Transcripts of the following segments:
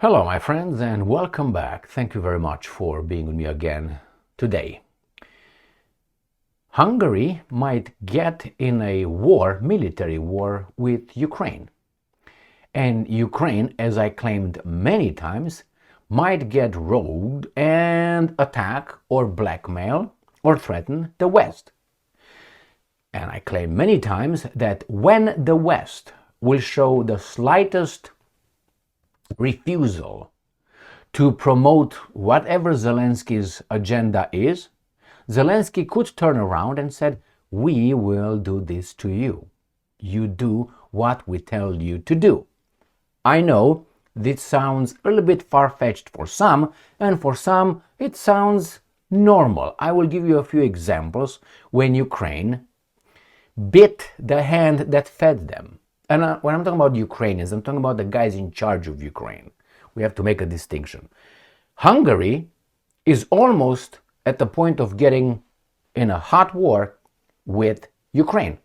Hello, my friends, and welcome back. Thank you very much for being with me again today. Hungary might get in a war, military war, with Ukraine. And Ukraine, as I claimed many times, might get rogued and attack or blackmail or threaten the West. And I claim many times that when the West will show the slightest refusal to promote whatever Zelensky's agenda is, Zelensky could turn around and said, "We will do this to you. You do what we tell you to do." I know this sounds a little bit far-fetched for some, and for some it sounds normal. I will give you a few examples when Ukraine bit the hand that fed them. And when I'm talking about Ukrainians, I'm talking about the guys in charge of Ukraine. We have to make a distinction. Hungary is almost at the point of getting in a hot war with Ukraine.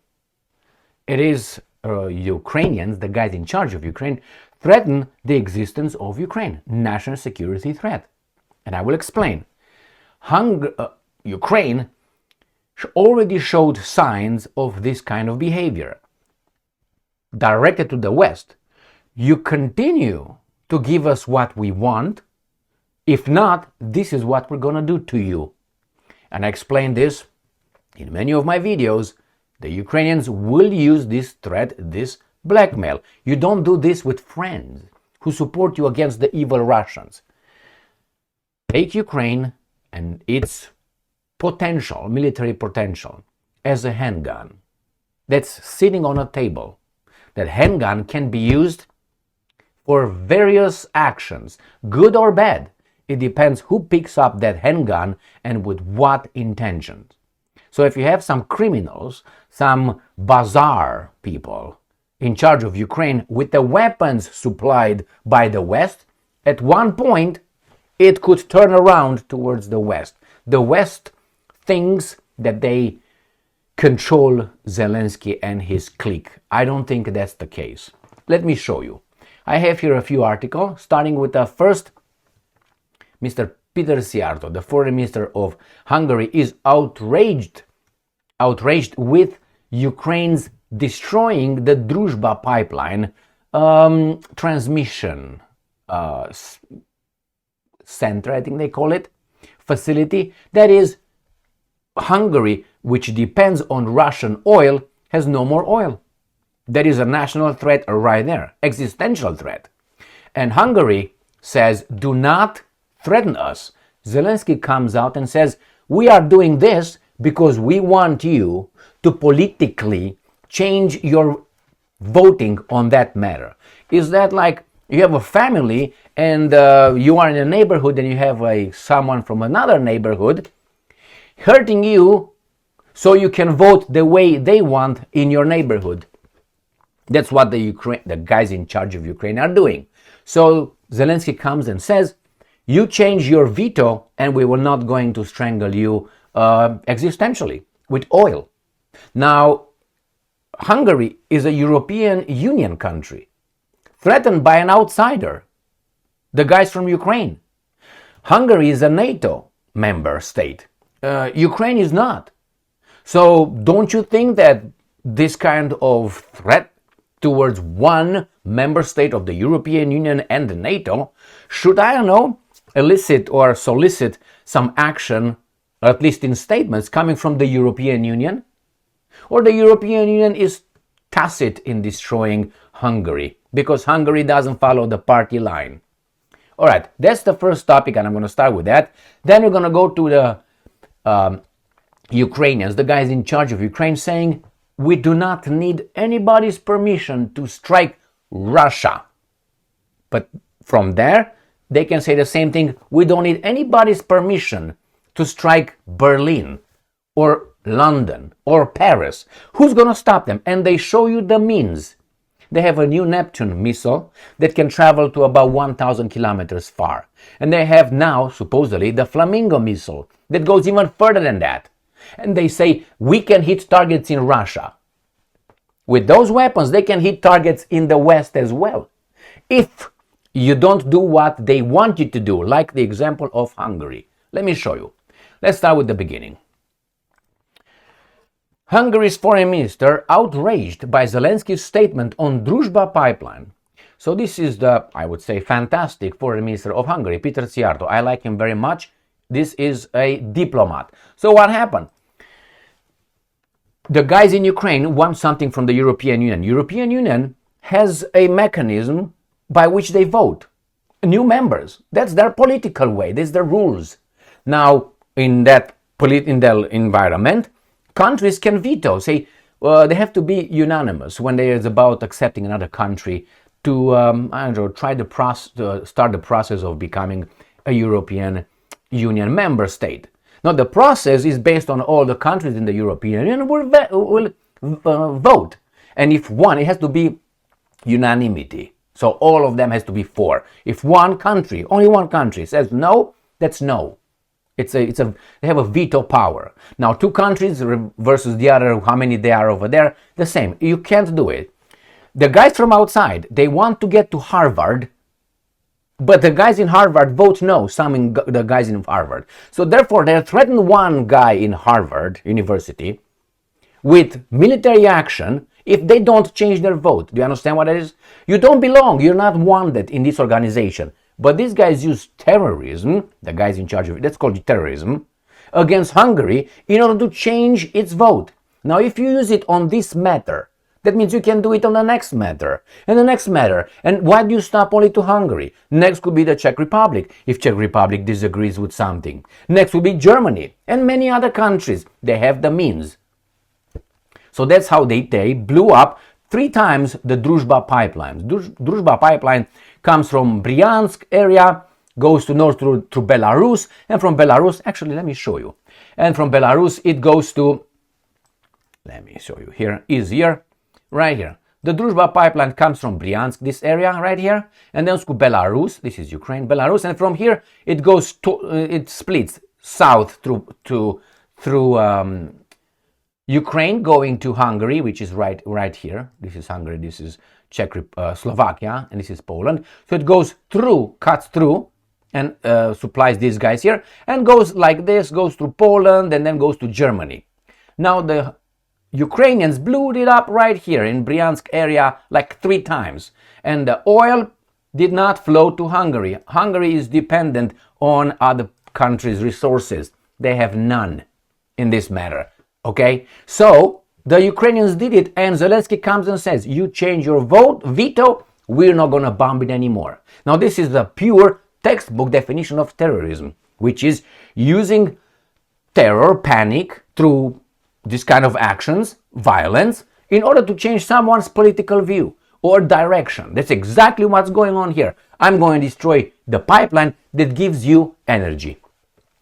It is Ukrainians, the guys in charge of Ukraine, threaten the existence of Ukraine, national security threat. And I will explain. Ukraine already showed signs of this kind of behavior. Directed to the West, you continue to give us what we want. If not, this is what we're going to do to you. And I explained this in many of my videos. The Ukrainians will use this threat, this blackmail. You don't do this with friends who support you against the evil Russians. Take Ukraine and its potential, military potential, as a handgun that's sitting on a table. That handgun can be used for various actions, good or bad. It depends who picks up that handgun and with what intentions. So if you have some criminals, some bazaar people in charge of Ukraine with the weapons supplied by the West, at one point it could turn around towards the West. The West thinks that they control Zelensky and his clique. I don't think that's the case. Let me show you. I have here a few articles, starting with the first. Mr. Peter Szijjártó, the foreign minister of Hungary, is outraged with Ukraine's destroying the Druzhba pipeline transmission center, I think they call it, facility. That is, Hungary, which depends on Russian oil, has no more oil. There is a national threat right there, existential threat. And Hungary says, do not threaten us. Zelensky comes out and says, we are doing this because we want you to politically change your voting on that matter. Is that like you have a family and you are in a neighborhood and you have someone from another neighborhood hurting you so you can vote the way they want in your neighborhood? That's what the guys in charge of Ukraine are doing. So Zelensky comes and says, you change your veto and we will not going to strangle you existentially with oil. Now, Hungary is a European Union country threatened by an outsider, the guys from Ukraine. Hungary is a NATO member state. Ukraine is not. So don't you think that this kind of threat towards one member state of the European Union and the NATO should, I don't know, elicit or solicit some action, or at least in statements, coming from the European Union? Or the European Union is tacit in destroying Hungary because Hungary doesn't follow the party line? All right, that's the first topic, and I'm going to start with that. Then we're going to go to the Ukrainians, the guys in charge of Ukraine, saying, we do not need anybody's permission to strike Russia. But from there, they can say the same thing. We don't need anybody's permission to strike Berlin or London or Paris. Who's going to stop them? And they show you the means. They have a new Neptune missile that can travel to about 1,000 kilometers far. And they have now, supposedly, the Flamingo missile that goes even further than that. And they say, we can hit targets in Russia. With those weapons, they can hit targets in the West as well. If you don't do what they want you to do, like the example of Hungary. Let me show you. Let's start with the beginning. Hungary's foreign minister outraged by Zelensky's statement on Druzhba pipeline. So this is the, I would say, fantastic foreign minister of Hungary, Peter Szijjártó. I like him very much. This is a diplomat. So what happened? The guys in Ukraine want something from the European Union. European Union has a mechanism by which they vote new members. That's their political way. That's their rules. Now, in that environment, countries can veto. Say they have to be unanimous when there is about accepting another country to start the process of becoming a European Union member state. Now, the process is based on all the countries in the European Union will vote, and if one, it has to be unanimity. So all of them has to be for. If one country, only one country says no, that's no. They have a veto power. Now, two countries versus the other, how many they are over there, the same. You can't do it. The guys from outside, they want to get to Harvard, but the guys in Harvard vote no, the guys in Harvard. So therefore, they threaten one guy in Harvard University with military action if they don't change their vote. Do you understand what it is? You don't belong. You're not wanted in this organization. But these guys use terrorism, the guys in charge of it, that's called terrorism, against Hungary in order to change its vote. Now, if you use it on this matter, that means you can do it on the next matter, and the next matter. And why do you stop only to Hungary? Next could be the Czech Republic, if Czech Republic disagrees with something. Next will be Germany, and many other countries. They have the means. So that's how they blew up 3 times the Druzhba pipeline. Druzhba pipeline comes from Bryansk area, goes to north through Belarus, and from Belarus, actually let me show you. And from Belarus it goes to, let me show you here, easier, right here. The Druzhba pipeline comes from Bryansk, this area right here, and then to Belarus, this is Ukraine, Belarus, and from here it goes to, it splits south through Ukraine, going to Hungary, which is right here. This is Hungary, this is Slovakia, and this is Poland. So it goes through, cuts through, and supplies these guys here, and goes like this, goes through Poland, and then goes to Germany. Now the Ukrainians blew it up right here in Bryansk area like 3 times, and the oil did not flow to Hungary. Hungary is dependent on other countries' resources. They have none in this matter. Okay, so the Ukrainians did it, and Zelensky comes and says, you change your veto, we're not going to bomb it anymore. Now, this is the pure textbook definition of terrorism, which is using terror, panic, through this kind of actions, violence, in order to change someone's political view or direction. That's exactly what's going on here. I'm going to destroy the pipeline that gives you energy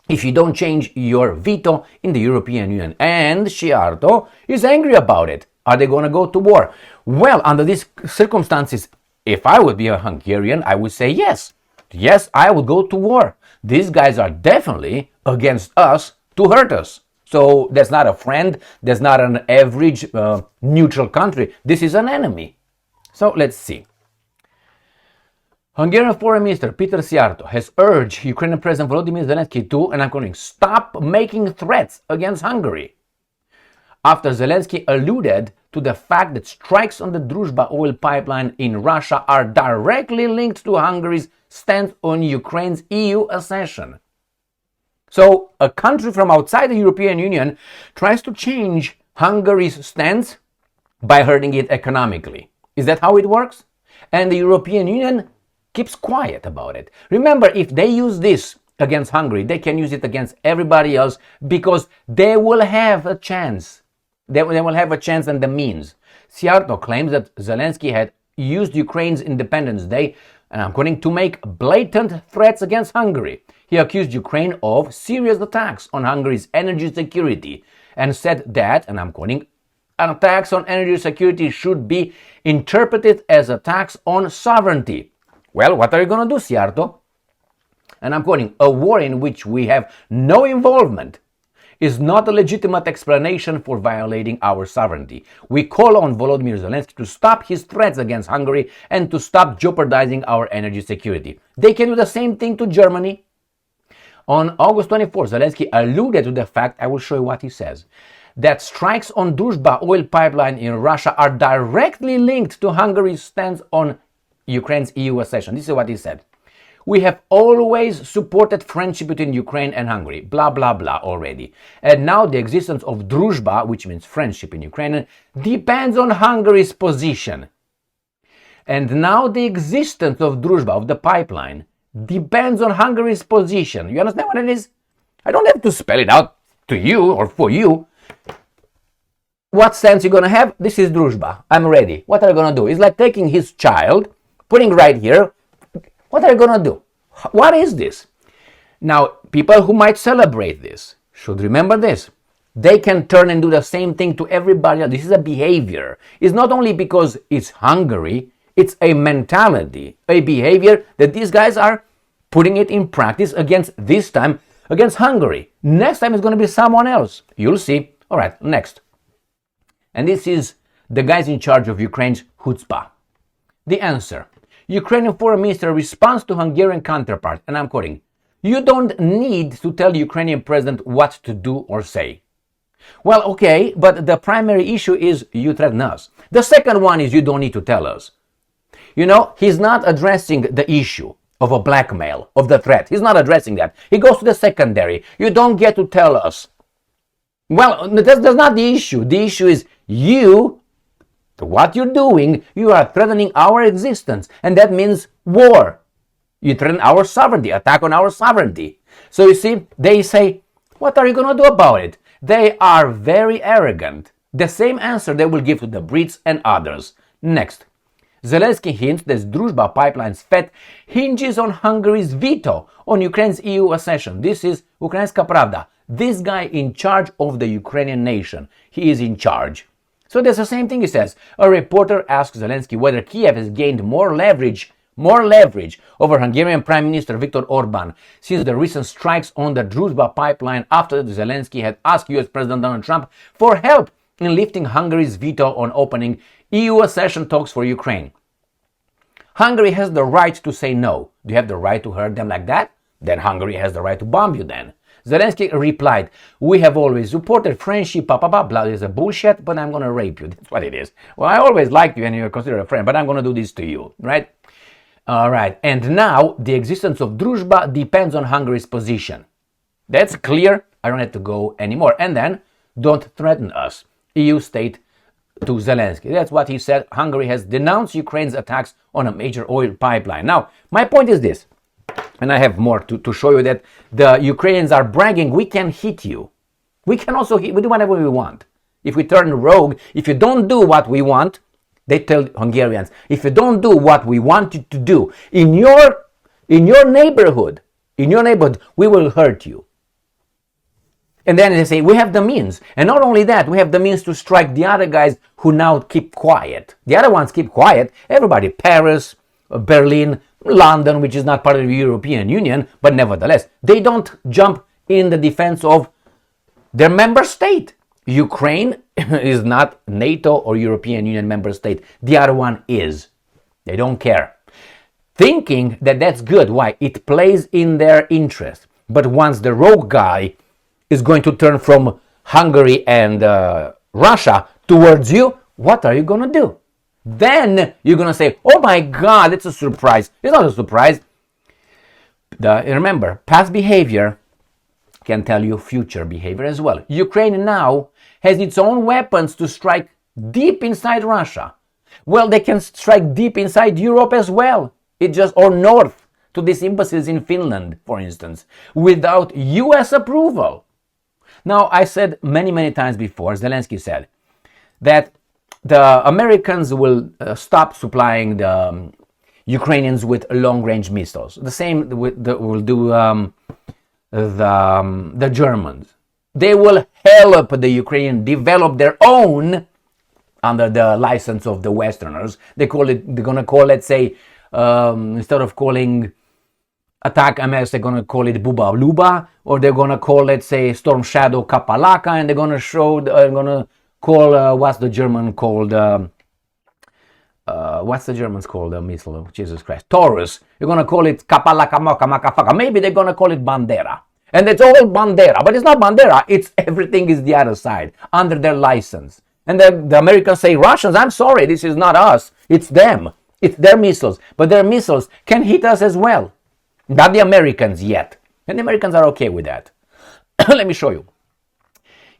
if you don't change your veto in the European Union. And Szijjártó is angry about it. Are they going to go to war? Well, under these circumstances, if I would be a Hungarian, I would say yes. Yes, I would go to war. These guys are definitely against us to hurt us. So that's not a friend, that's not an average neutral country. This is an enemy. So let's see. Hungarian Foreign Minister Peter Szijjártó has urged Ukrainian President Volodymyr Zelensky to, and I'm quoting, stop making threats against Hungary, after Zelensky alluded to the fact that strikes on the Druzhba oil pipeline in Russia are directly linked to Hungary's stance on Ukraine's EU accession. So a country from outside the European Union tries to change Hungary's stance by hurting it economically. Is that how it works? And the European Union keeps quiet about it. Remember, if they use this against Hungary, they can use it against everybody else, because they will have a chance. They will have a chance and the means. Szijjártó claims that Zelensky had used Ukraine's Independence Day, and I'm quoting, to make blatant threats against Hungary. He accused Ukraine of serious attacks on Hungary's energy security and said that, and I'm quoting, attacks on energy security should be interpreted as attacks on sovereignty. Well, what are you going to do, Szijjártó? And I'm quoting, a war in which we have no involvement is not a legitimate explanation for violating our sovereignty. We call on Volodymyr Zelensky to stop his threats against Hungary and to stop jeopardizing our energy security. They can do the same thing to Germany. On August 24, Zelensky alluded to the fact, I will show you what he says, that strikes on Druzhba oil pipeline in Russia are directly linked to Hungary's stance on Ukraine's EU accession. This is what he said. We have always supported friendship between Ukraine and Hungary, blah, blah, blah already. And now the existence of Druzhba, which means friendship in Ukrainian, depends on Hungary's position. And now the existence of Druzhba, of the pipeline, depends on Hungary's position. You understand what it is? I don't have to spell it out to you or for you. What sense you're going to have? This is Druzhba. I'm ready. What are you going to do? It's like taking his child, putting right here. What are you going to do? What is this? Now, people who might celebrate this should remember this. They can turn and do the same thing to everybody else. This is a behavior. It's not only because it's Hungary, it's a mentality, a behavior that these guys are putting it in practice against, this time, against Hungary. Next time it's going to be someone else. You'll see. All right, next. And this is the guys in charge of Ukraine's chutzpah. The answer. Ukrainian foreign minister responds to Hungarian counterpart, and I'm quoting, "You don't need to tell Ukrainian president what to do or say." Well, okay, but the primary issue is you threaten us. The second one is you don't need to tell us. You know, he's not addressing the issue of a blackmail, of the threat. He's not addressing that. He goes to the secondary. You don't get to tell us. Well, that's not the issue. The issue is what you're doing, you are threatening our existence. And that means war. You threaten our sovereignty, attack on our sovereignty. So you see, they say, what are you going to do about it? They are very arrogant. The same answer they will give to the Brits and others. Next. Zelensky hints that Druzhba pipeline's fate hinges on Hungary's veto on Ukraine's EU accession. This is Ukrainska Pravda. This guy in charge of the Ukrainian nation. He is in charge. So there's the same thing he says. A reporter asks Zelensky whether Kiev has gained more leverage over Hungarian Prime Minister Viktor Orban since the recent strikes on the Druzhba pipeline after Zelensky had asked US President Donald Trump for help in lifting Hungary's veto on opening EU accession talks for Ukraine. Hungary has the right to say no. Do you have the right to hurt them like that? Then Hungary has the right to bomb you then. Zelensky replied, "We have always supported friendship, blah, blah, blah, blah. It's a bullshit, but I'm going to rape you." That's what it is. Well, I always liked you and you're considered a friend, but I'm going to do this to you, right? All right. And now the existence of Druzhba depends on Hungary's position. That's clear. I don't have to go anymore. And then, don't threaten us. EU state to Zelensky. That's what he said. Hungary has denounced Ukraine's attacks on a major oil pipeline. Now, my point is this, and I have more to show you that the Ukrainians are bragging, we can hit you. We can also hit, we do whatever we want. If we turn rogue, if you don't do what we want, they tell Hungarians, if you don't do what we want you to do in your neighborhood, we will hurt you. And then they say, we have the means. And not only that, we have the means to strike the other guys who now keep quiet. The other ones keep quiet. Everybody, Paris, Berlin, London, which is not part of the European Union, but nevertheless, they don't jump in the defense of their member state. Ukraine is not NATO or European Union member state. The other one is. They don't care. Thinking that that's good. Why? It plays in their interest. But once the rogue guy is going to turn from Hungary and Russia towards you, what are you going to do? Then you're going to say, oh my God, it's a surprise. It's not a surprise. Remember, past behavior can tell you future behavior as well. Ukraine now has its own weapons to strike deep inside Russia. Well, they can strike deep inside Europe as well. Or north to these embassies in Finland, for instance, without US approval. Now, I said many times before, Zelensky said, that the Americans will stop supplying the Ukrainians with long-range missiles. The same will do the Germans. They will help the Ukrainians develop their own under the license of the Westerners. They're going to call, let's say, instead of calling attack MS, they're going to call it Buba Luba, or they're going to call, let's say, Storm Shadow Kapalaka, and they're going to call, what's the German called, what's the Germans called, the missile, oh, Jesus Christ, Taurus. You're going to call it Kapalaka Maka Makafaka. Maybe they're going to call it Bandera. And it's all Bandera, but it's not Bandera. It's everything is the other side, under their license. And the Americans say, Russians, I'm sorry, this is not us. It's them. It's their missiles. But their missiles can hit us as well. Not the Americans yet. And the Americans are okay with that. Let me show you.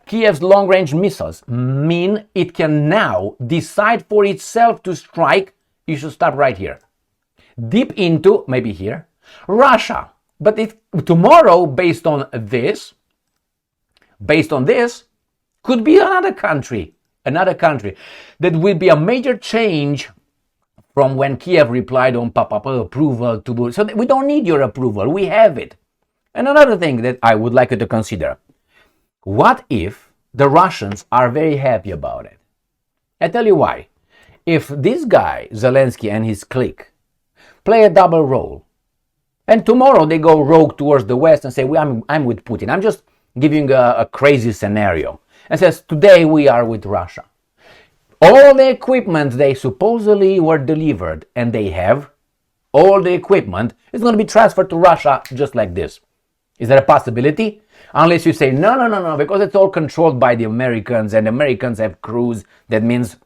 Kiev's long-range missiles mean it can now decide for itself to strike. You should stop right here. Deep into, maybe here, Russia. But tomorrow, based on this, could be another country that will be a major change from when Kiev replied on approval to. So we don't need your approval, we have it. And another thing that I would like you to consider, what if the Russians are very happy about it? I tell you why. If this guy, Zelensky and his clique, play a double role, and tomorrow they go rogue towards the West and say, I'm with Putin. I'm just giving a crazy scenario. And says, today we are with Russia. All the equipment they supposedly were delivered, and they have, all the equipment is going to be transferred to Russia just like this. Is there a possibility? Unless you say, no, because it's all controlled by the Americans, and Americans have crews. That means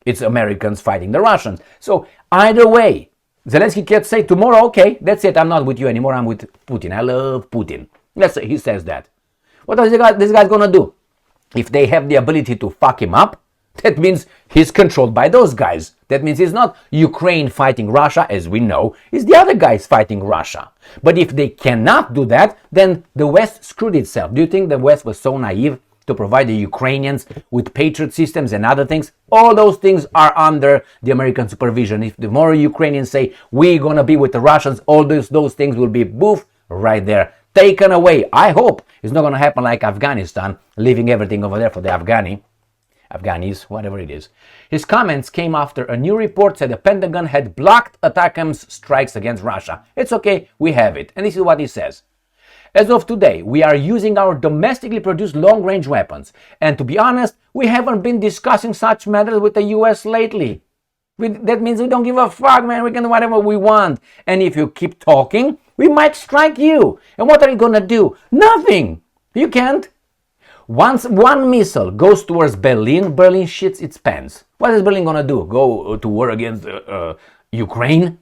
it's Americans fighting the Russians. So either way, Zelensky can say tomorrow, okay, that's it, I'm not with you anymore, I'm with Putin. I love Putin. Let's say he says that. What is this guy going to do? If they have the ability to fuck him up, that means he's controlled by those guys. That means it's not Ukraine fighting Russia, as we know, it's the other guys fighting Russia. But if they cannot do that, then the West screwed itself. Do you think the West was so naive to provide the Ukrainians with Patriot systems and other things? All those things are under the American supervision. If the more Ukrainians say, we're going to be with the Russians, all those things will be, boof, right there, taken away. I hope it's not going to happen like Afghanistan, leaving everything over there for the Afghanis, whatever it is. His comments came after a new report said the Pentagon had blocked ATACMS strikes against Russia. It's okay, we have it. And this is what he says. As of today, we are using our domestically produced long-range weapons. And to be honest, we haven't been discussing such matters with the US lately. That means we don't give a fuck, man. We can do whatever we want. And if you keep talking, we might strike you. And what are you going to do? Nothing. You can't. Once one missile goes towards Berlin, Berlin shits its pants. What is Berlin going to do? Go to war against Ukraine?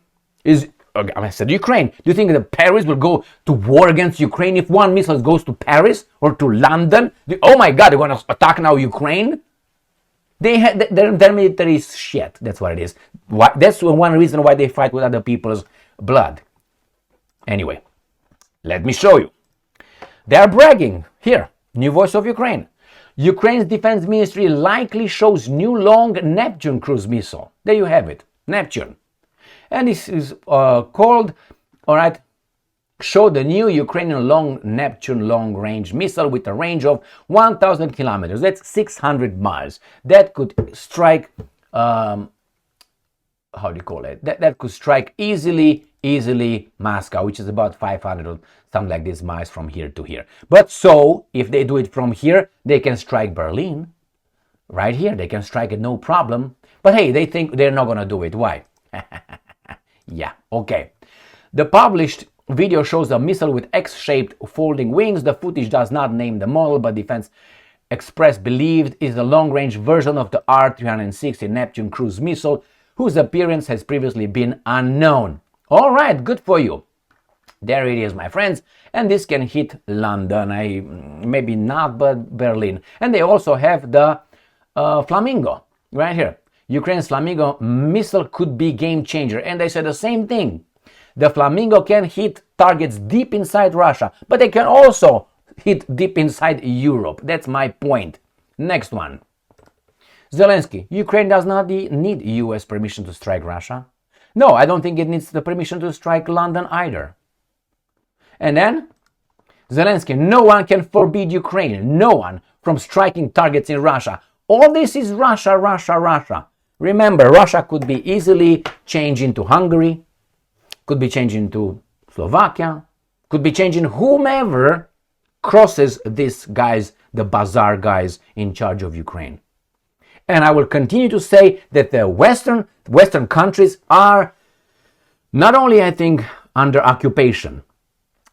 I said Ukraine. Do you think that Paris will go to war against Ukraine if one missile goes to Paris or to London? Oh my God, they're going to attack now Ukraine? Their military is shit. That's what it is. That's one reason why they fight with other people's blood. Anyway, let me show you. They are bragging. Here, new voice of Ukraine. Ukraine's defense ministry likely shows new Long Neptune cruise missile. There you have it, Neptune. And this is called, all right, show the new Ukrainian Long Neptune long-range missile with a range of 1,000 kilometers. That's 600 miles. That could strike, how do you call it? That could strike easily Moscow, which is about 500 or something like this miles from here to here. But so, if they do it from here, they can strike Berlin. Right here, they can strike it, no problem. But hey, they think they're not going to do it. Why? Yeah, okay. The published video shows a missile with X-shaped folding wings. The footage does not name the model, but Defense Express believed is the long-range version of the R-360 Neptune cruise missile, whose appearance has previously been unknown. All right, good for you. There it is, my friends. And this can hit London, maybe not, but Berlin. And they also have the Flamingo right here. Ukraine's Flamingo missile could be game changer. And they said the same thing. The Flamingo can hit targets deep inside Russia, but they can also hit deep inside Europe. That's my point. Next one. Zelensky, Ukraine does not need US permission to strike Russia. No, I don't think it needs the permission to strike London either. And then, Zelensky, no one can forbid Ukraine, no one, from striking targets in Russia. All this is Russia, Russia, Russia. Remember, Russia could be easily changed into Hungary, could be changed into Slovakia, Could be changing whomever crosses these guys, the bazaar guys in charge of Ukraine. And I will continue to say that the Western countries are not only, I think, under occupation,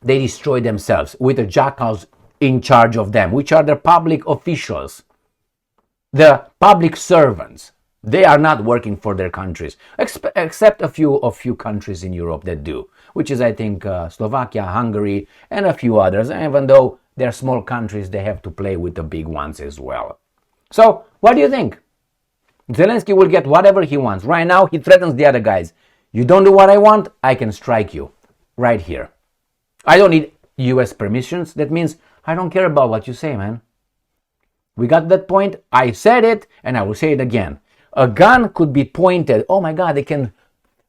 they destroy themselves with the jackals in charge of them, which are the public officials, the public servants. They are not working for their countries, except a few countries in Europe that do, which is, I think, Slovakia, Hungary, and a few others. And even though they're small countries, they have to play with the big ones as well. So, what do you think? Zelensky will get whatever he wants. Right now, he threatens the other guys. You don't do what I want, I can strike you. Right here. I don't need US permissions. That means I don't care about what you say, man. We got that point. I said it, and I will say it again. A gun could be pointed. Oh my God, they can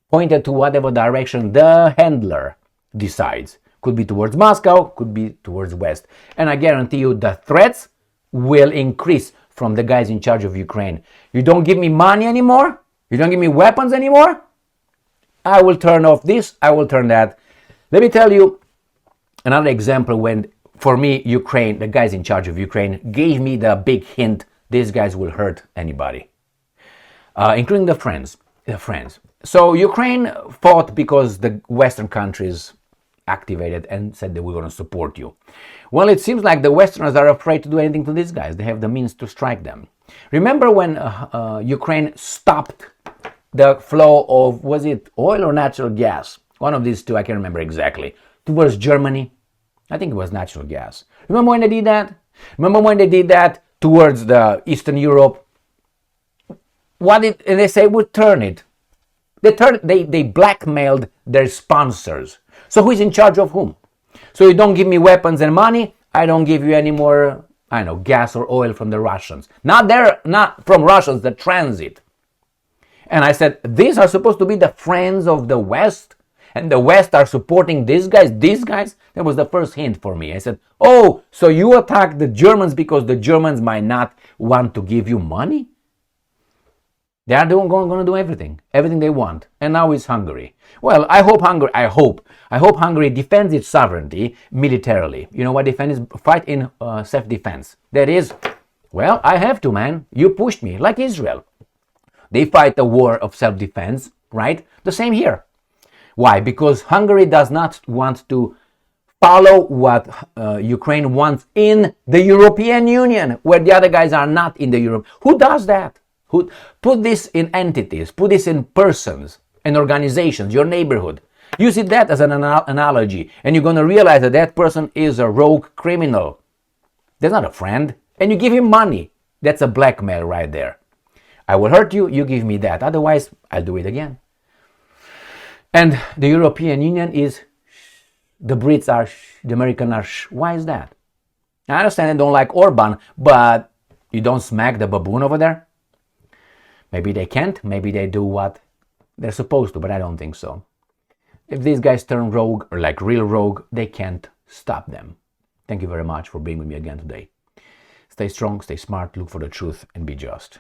point it to whatever direction the handler decides. Could be towards Moscow, could be towards West. And I guarantee you the threats will increase from the guys in charge of Ukraine. You don't give me money anymore? You don't give me weapons anymore? I will turn off this, I will turn that. Let me tell you another example when, for me, Ukraine, the guys in charge of Ukraine, gave me the big hint these guys will hurt anybody, including the friends. So Ukraine fought because the Western countries activated and said that we're going to support you. Well, it seems like the Westerners are afraid to do anything to these guys. They have the means to strike them. Remember when Ukraine stopped the flow of, was it oil or natural gas? One of these two, I can't remember exactly. Towards Germany. I think it was natural gas. Remember when they did that? Remember when they did that towards the Eastern Europe? And they say, we'll turn it. They blackmailed their sponsors. So who is in charge of whom? So you don't give me weapons and money, I don't give you any more, gas or oil from the Russians. Not from Russians, the transit. And I said, these are supposed to be the friends of the West, and the West are supporting these guys. That was the first hint for me. I said, oh, so you attack the Germans because the Germans might not want to give you money? They are going to do everything they want. And now it's Hungary. Well, I hope Hungary defends its sovereignty militarily. You know what defense is? Fight in self-defense. That is, well, I have to, man. You pushed me, like Israel. They fight a war of self-defense, right? The same here. Why? Because Hungary does not want to follow what Ukraine wants in the European Union, where the other guys are not in the Europe. Who does that? Who put this in entities, put this in persons and organizations, your neighborhood. Use that as an analogy, and you're going to realize that that person is a rogue criminal. That's not a friend. And you give him money. That's a blackmail right there. I will hurt you, you give me that. Otherwise, I'll do it again. And the European Union is, the Brits are, the Americans are. Why is that? I understand they don't like Orban, but you don't smack the baboon over there? Maybe they can't, maybe they do what they're supposed to, but I don't think so. If these guys turn rogue, or like real rogue, they can't stop them. Thank you very much for being with me again today. Stay strong, stay smart, look for the truth, and be just.